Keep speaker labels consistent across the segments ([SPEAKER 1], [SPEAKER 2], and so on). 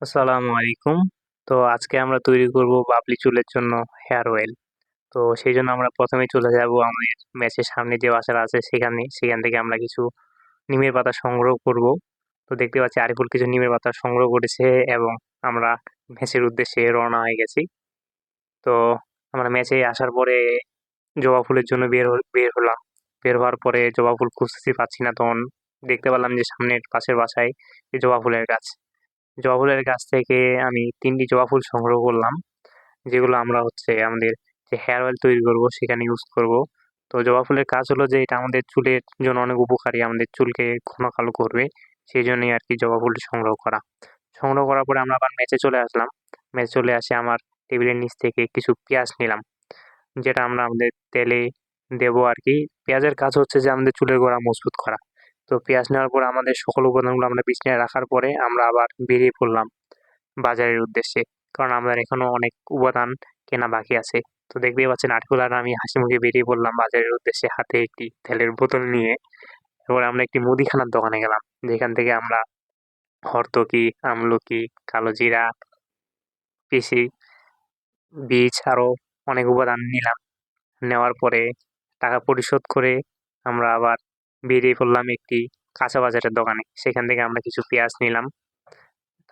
[SPEAKER 1] আসসালামু আলাইকুম। তো আজকে আমরা তৈরি করব বাবলি চুলের জন্য হেয়ার অয়েল। তো সেই জন্য আমরা প্রথমেই চলে যাব আমাদের মেসের সামনে যে বাসাটা আছে সেখান থেকে আমরা কিছু নিমের পাতা সংগ্রহ করব। তো দেখতে পাচ্ছি আরিফুল কিছু নিমের পাতা সংগ্রহ করেছে এবং আমরা মেসের উদ্দেশ্যে রওনা হয়ে গেছি। তো আমরা মেসে আসার পরে জবা ফুলের জন্য বের হলাম। বের হওয়ার পরে জবা ফুল খুঁজতেছি পাচ্ছি না, তখন দেখতে পেলাম যে সামনের পাশের বাসায় যে জবা ফুলের গাছ। জবা ফুলের গাছ থেকে আমি ৩টি জবা ফুল সংগ্রহ করলাম, যেগুলো আমরা হচ্ছে আমাদের যে হেয়ার অয়েল তৈরি করব সেখানে ইউজ করব। তো জবা ফুলের কাজ হলো যে এটা আমাদের চুলের জন্য অনেক উপকারী, আমাদের চুলকে ঘন কালো করবে। সেই জন্যই আরকি জবা ফুল সংগ্রহ করা। সংগ্রহ করার পরে আমরা আবার মেসে চলে আসলাম। মেসে চলে আসে আমার টেবিলের নিচ থেকে কিছু পেঁয়াজ নিলাম, যেটা আমরা আমাদের তেলে দেবো আরকি। পেঁয়াজের কাজ হচ্ছে যে আমাদের চুলের গোড়া মজবুত করা। তো পেঁয়াজ নেওয়ার পর আমাদের সকল উপাদানগুলো আমরা বিছানায় রাখার পরে আমরা আবার বেরিয়ে পড়লাম বাজারের উদ্দেশ্যে। কারণ আমাদের এখনো অনেক উপাদান কেনা বাকি আছে। তো দেখতেই পাচ্ছেন আরকুল আর আমি হাসিমুখে বেরিয়ে পড়লাম বাজারের উদ্দেশ্যে, হাতে একটি তেলের বোতল নিয়ে। এরপরে আমরা একটি মুদিখানার দোকানে গেলাম, যেখান থেকে আমরা হর্তকি, আমলকি, কালোজিরা, তিসি, বীজ আরো অনেক উপাদান নিলাম। নেওয়ার পরে টাকা পরিশোধ করে আমরা আবার বেরিয়ে পড়লাম একটি কাঁচা বাজারের দোকানে। সেখান থেকে আমরা কিছু পেঁয়াজ নিলাম,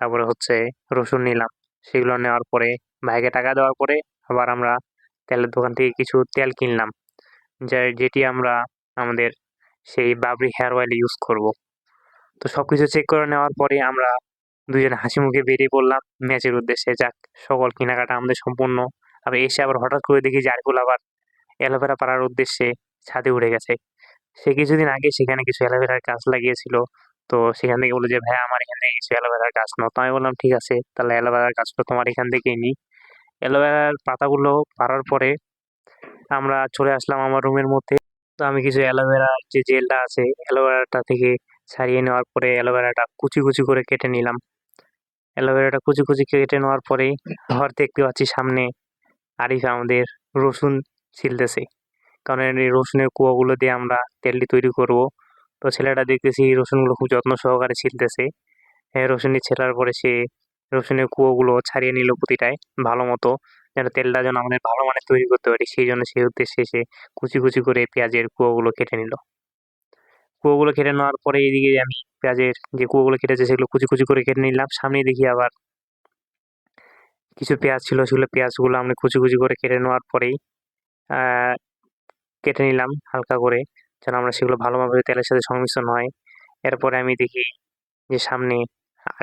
[SPEAKER 1] তারপরে হচ্ছে রসুন নিলাম। সেগুলো নেওয়ার পরে ভাইকে টাকা দেওয়ার পরে আবার আমরা তেলের দোকান থেকে কিছু তেল কিনলাম, যেটি আমরা আমাদের সেই বাবরি হেয়ার অয়েল ইউজ করব। তো সবকিছু চেক করে নেওয়ার পরে আমরা দুজনে হাসি মুখে বেরিয়ে পড়লাম ম্যাচের উদ্দেশ্যে। যাক, সকল কেনাকাটা আমাদের সম্পূর্ণ। আবার এসে আবার হঠাৎ করে দেখি যে আরিফুল আবার অ্যালোভেরা পাড়ার উদ্দেশ্যে ছাদে উঠে গেছে। সে কিছুদিন আগে সেখানে কিছু অ্যালোভেরার গাছ লাগিয়েছিল। তো সেখান থেকে বললো যে, "ভাইয়া আমার এখান থেকে কিছু অ্যালোভেরার গাছ নাও।" তো আমি বললাম, "ঠিক আছে, তাহলে অ্যালোভেরার গাছগুলো তোমার এখান থেকেই নিই।" অ্যালোভেরার পাতাগুলো পাড়ার পরে আমরা চলে আসলাম আমার রুমের মধ্যে। তো আমি কিছু অ্যালোভেরার যে জেলটা আছে, অ্যালোভেরাটা থেকে ছাড়িয়ে নেওয়ার পরে অ্যালোভেরাটা কুচি, কুচি করে কেটে নিলাম। অ্যালোভেরাটা কুচি, কুচি কেটে নেওয়ার পরেই আবার দেখতে পাচ্ছি সামনে আরিফ আমাদের রসুন ছিলতেছে। কারণ এই রসুনের কোয়াগুলো দিয়ে আমরা তেলটি তৈরি করব। তো ছেলেটা দেখতেছি রসুনগুলো খুব যত্ন সহকারে ছিলতেছে। রসুনটি ছেলার পরে সে রসুনের কুয়োগুলো ছাড়িয়ে নিল প্রতিটায় ভালো মতো, যেন তেলটা যেন আমাদের ভালো মানের তৈরি করতে পারি। সেই জন্য সেই উদ্দেশ্যে সে কুচি কুচি করে পেঁয়াজের কুয়োগুলো কেটে নিল। কুয়োগুলো কেটে নেওয়ার পরে এদিকে আমি পেঁয়াজের যে কুয়োগুলো কেটেছে সেগুলো কুচি কুচি করে কেটে নিলাম। সামনে দেখি আবার কিছু পেঁয়াজ ছিল, সেগুলো পেঁয়াজগুলো আমরা কুচি কুচি করে কেটে নেওয়ার পরেই আহ কেটে নিলাম হালকা করে, যেন আমরা সেগুলো ভালোভাবে তেলের সাথে সংমিশ্রণ হয়। এরপরে আমি দেখি যে সামনে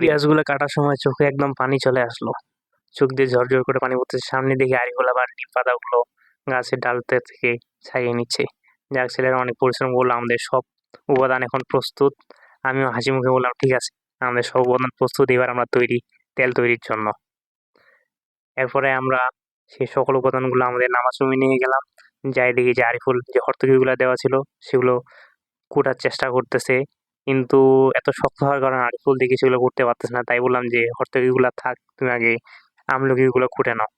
[SPEAKER 1] পেঁয়াজগুলো কাটার সময় চোখে একদম পানি চলে আসলো। চোখ দিয়ে ঝরঝর করে পানি পড়তেছে। সামনে দেখি আরিফুল আবার নিম পাতাগুলো গাছের ডালতে থেকে ছাড়িয়ে নিচ্ছে। যাক, ছেলেরা অনেক পরিশ্রম করলো, আমাদের সব উপাদান এখন প্রস্তুত। আমিও হাসি মুখে বললাম, ঠিক আছে, আমাদের সব উপাদান প্রস্তুত, এবার আমরা তৈরি তেল তৈরির জন্য। এরপরে আমরা সেই সকল উপাদানগুলো আমাদের নামাজ রুমে নিয়ে গেলাম। যাই দেখি যে আরিফুল যে হর্তকিগুলো দেওয়া ছিল সেগুলো কুটার চেষ্টা করতেছে, কিন্তু এত শক্ত হওয়ার কারণে আরিফুল দেখি সেগুলো করতে পারতেছে না। তাই বললাম যে, হর্তকিগুলো থাক, তুমি আগে আমলকিগুলো কুটে নাও।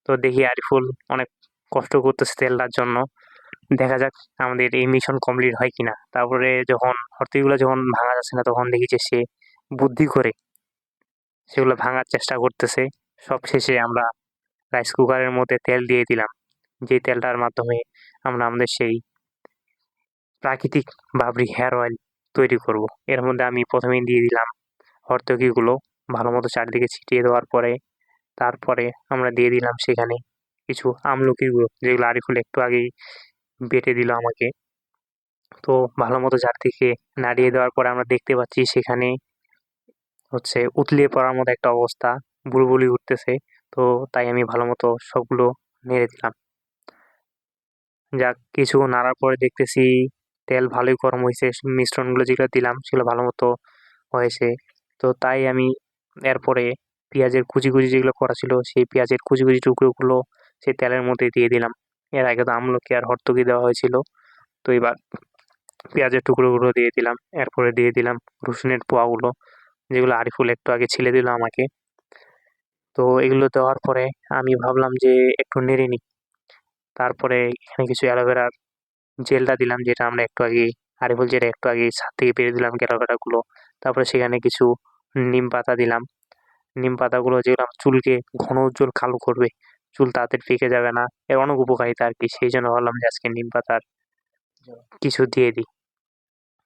[SPEAKER 1] তো দেখি আরিফুল অনেক কষ্ট করতেছে তেলটার জন্য। দেখা যাক আমাদের এই মিশন কমপ্লিট হয় কিনা। তারপরে যখন হর্তকিগুলো যখন ভাঙা যাচ্ছে না, তখন দেখি যে সে বুদ্ধি করে সেগুলো ভাঙার চেষ্টা করতেছে। সবশেষে আমরা রাইস কুকারের মধ্যে তেল দিয়ে দিলাম, যে তেলটার মাধ্যমে আমরা আমাদের সেই প্রাকৃতিক বাবরি হেয়ার অয়েল তৈরি করব। এর মধ্যে আমি প্রথমেই দিয়ে দিলাম হর্তকিগুলো ভালো মতো চারিদিকে ছিটিয়ে দেওয়ার পরে, তারপরে আমরা দিয়ে দিলাম সেখানে কিছু আমলকি গুঁড়ো, যেগুলো আরিফুল একটু আগেই বেটে দিল আমাকে। তো ভালো মতো চারদিকে নাড়িয়ে দেওয়ার পরে আমরা দেখতে পাচ্ছি সেখানে হচ্ছে উতলিয়ে পড়ার মতো একটা অবস্থা, বুলবুলি উঠতেছে। তো তাই আমি ভালো মতো সবগুলো নেড়ে দিলাম। যাক, কিছুক্ষণ নাড়ার পরে দেখতেছি তেল ভালোই গরম হয়েছে, মিশ্রণগুলো যেগুলো দিলাম সেগুলো ভালো মতো হয়েছে। তো তাই আমি এরপরে পেঁয়াজের কুচি কুচি যেগুলো করা ছিল সেই পেঁয়াজের কুচি কুচি টুকরোগুলো সেই তেলের মধ্যে দিয়ে দিলাম। এর আগে তো আমলকি আর হর্তকি দেওয়া হয়েছিল। তো এবার পেঁয়াজের টুকরোগুলো দিয়ে দিলাম, এরপরে দিয়ে দিলাম রসুনের কোয়াগুলো, যেগুলো আরিফুল একটু আগে ছিলে দিল আমাকে। তো এগুলো দেওয়ার পরে আমি ভাবলাম যে একটু নেড়ে নিই। তারপরে এখানে কিছু অ্যালোভেরার জেলটা দিলাম, যেটা আমরা একটু আগে আরিফুল যেটা একটু আগে ছাদ থেকে পেরে দিলাম অ্যালোভেরা গুলো। তারপরে সেখানে কিছু নিম পাতা দিলাম। নিম পাতাগুলো যেগুলো আমার চুলকে ঘন উজ্জ্বল কালো করবে, চুল তাড়াতাড়ি পেকে যাবে না, এর অনেক উপকারিতা আর কি। সেই জন্য ভাবলাম যে আজকে নিম পাতার কিছু দিয়ে দিই।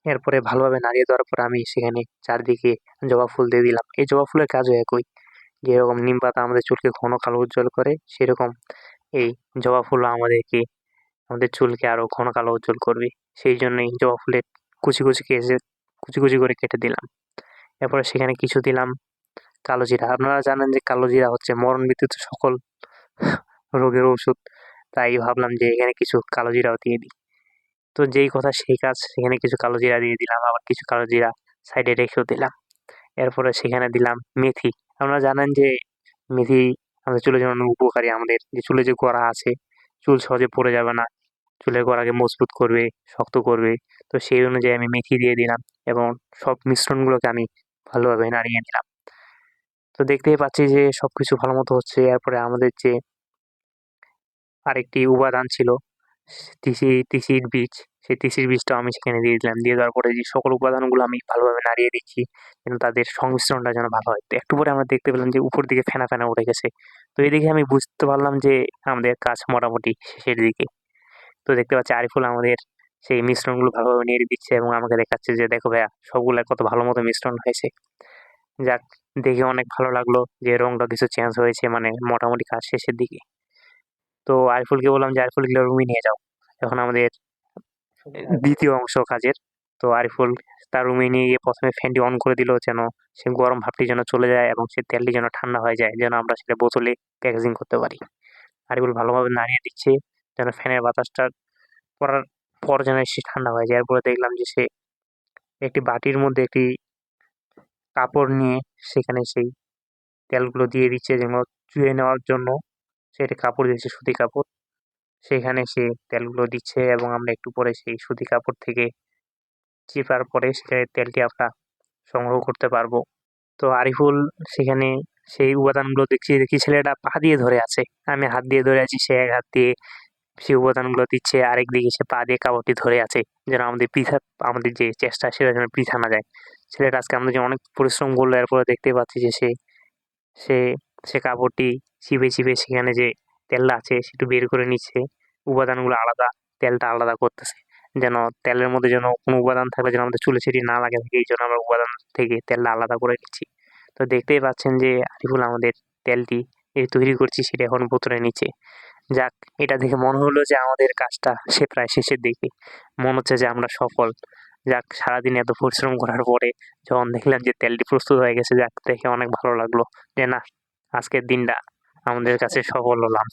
[SPEAKER 1] এরপরে ভালোভাবে নাড়িয়ে দেওয়ার পর আমি সেখানে চারদিকে জবা ফুল দিয়ে দিলাম। এই জবা ফুলের কাজও একই, যেরকম নিম পাতা আমাদের চুলকে ঘন কালো উজ্জ্বল করে, সেরকম এই জবা ফুল আমাদের চুলকে আরো ঘন কালো উজ্জ্বল করবে। সেই জন্যই জবা ফুলের কুচি কুচি করে কেটে দিলাম। এরপরে সেখানে কিছু দিলাম কালো জিরা। আপনারা জানেন যে কালো জিরা হচ্ছে মরণ ব্যতীত সকল রোগের ওষুধ, তাই ভাবলাম যে এখানে কিছু কালো জিরাও দিয়ে দিই। তো যেই কথা সেই কাজ, সেখানে কিছু কালো জিরা দিয়ে দিলাম, আবার কিছু কালো জিরা সাইডে রেখেও দিলাম। এরপরে সেখানে দিলাম মেথি। আপনারা জানেন যে মেথি আমাদের চুলের জন্য অনেক উপকারী। আমাদের যে চুলে যে গোড়া আছে, চুল সহজে পড়ে যাবে না, চুলের গোড়াকে মজবুত করবে, শক্ত করবে। তো সেই অনুযায়ী আমি মেথি দিয়ে দিলাম এবং সব মিশ্রণগুলোকে আমি ভালোভাবে নাড়িয়ে নিলাম। তো দেখতেই পাচ্ছি যে সবকিছু ভালো মতো হচ্ছে। এরপরে আমাদের যে আরেকটি উপাদান ছিল তিসির বীজ, সেই তিসির বীজটাও আমি সেখানে দিয়ে দিলাম। দিয়ে দেওয়ার পরে যে সকল উপাদানগুলো আমি ভালোভাবে নাড়িয়ে দিচ্ছি যেন তাদের সংমিশ্রণটা যেন ভালো হয়। তো একটু পরে আমরা দেখতে পেলাম যে উপর দিকে ফেনা ফেনা উঠে গেছে। তো এদিকে আমি বুঝতে পারলাম যে আমাদের কাজ মোটামুটি শেষের দিকে। তো দেখতে পাচ্ছি আরিফুল আমাদের সেই মিশ্রণগুলো ভালোভাবে নেড়ে দিচ্ছে এবং আমাকে দেখাচ্ছে যে দেখো ভাইয়া, সবগুলা কত ভালো মতো মিশ্রণ হয়েছে। যাক, দেখে অনেক ভালো লাগলো যে রংটা কিছু চেঞ্জ হয়েছে, মানে মোটামুটি কাজ শেষের দিকে। তো আরিফুলকে বললাম যে আরিফুল এগুলো রুমে নিয়ে যাও, এখন আমাদের দ্বিতীয় অংশ কাজের। তো আরিফুল তার রুমে নিয়ে গিয়ে প্রথমে ফ্যানটি অন করে দিল, যেন সে গরম ভাবটি যেন চলে যায় এবং সে তেলটি যেন ঠান্ডা হয়ে যায়, যেন আমরা সেটা বোতলে প্যাকেজিং করতে পারি। আরিফুল ভালোভাবে নাড়িয়ে দিচ্ছে যেন ফ্যানের বাতাসটা পড়ার পর যেন সে ঠান্ডা হয়ে যায়। এরপরে দেখলাম যে সে একটি বাটির মধ্যে একটি কাপড় নিয়ে সেখানে সেই তেলগুলো দিয়ে দিচ্ছে যেগুলো চুয়ে নেওয়ার জন্য। সে একটি কাপড় দিয়েছে, সুতি কাপড়, সেখানে সে তেলগুলো দিচ্ছে এবং আমরা একটু পরে সেই সুতি কাপড় থেকে চিপার পরে সে তেলটি আমরা সংগ্রহ করতে পারবো। তো আরিফুল সেখানে সেই উপাদানগুলো দেখি ছেলেটা পা দিয়ে ধরে আছে, আমি হাত দিয়ে ধরে আছি, সে এক হাত দিয়ে সেই উপাদানগুলো দিচ্ছে, আরেক দিকে সে পা দিয়ে কাপড়টি ধরে আছে যেন আমাদের যে চেষ্টা সেটা যেন বৃথা না যায়। ছেলেটা আজকে আমাদের জন্য অনেক পরিশ্রম করলো। এরপরে দেখতে পাচ্ছি যে সে সে কাপড়টি চিপে চিপে সেখানে যে তেলটা আছে সেটা বের করে নিচ্ছে, উপাদানগুলো আলাদা, তেলটা আলাদা করতেছে, যেন তেলের মধ্যে যেন কোনো উপাদান থাকলে যেন আমাদের চুলে ছিটি না লাগে থাকে, এই জন্য আমরা উপাদান থেকে তেলটা আলাদা করে নিচ্ছি। তো দেখতেই পাচ্ছেন যে আরিফুল আমাদের তেলটি তৈরি করছি সেটা এখন বোতলে নিচ্ছে। যাক, এটা দেখে মনে হলো যে আমাদের কাজটা সে প্রায় শেষের দিকে, মনে হচ্ছে যে আমরা সফল। যাক, সারাদিন এত পরিশ্রম করার পরে যখন দেখলাম যে তেলটি প্রস্তুত হয়ে গেছে, যাক দেখে অনেক ভালো লাগলো যে না, আজকের দিনটা আমাদের কাছে সফল হলাম।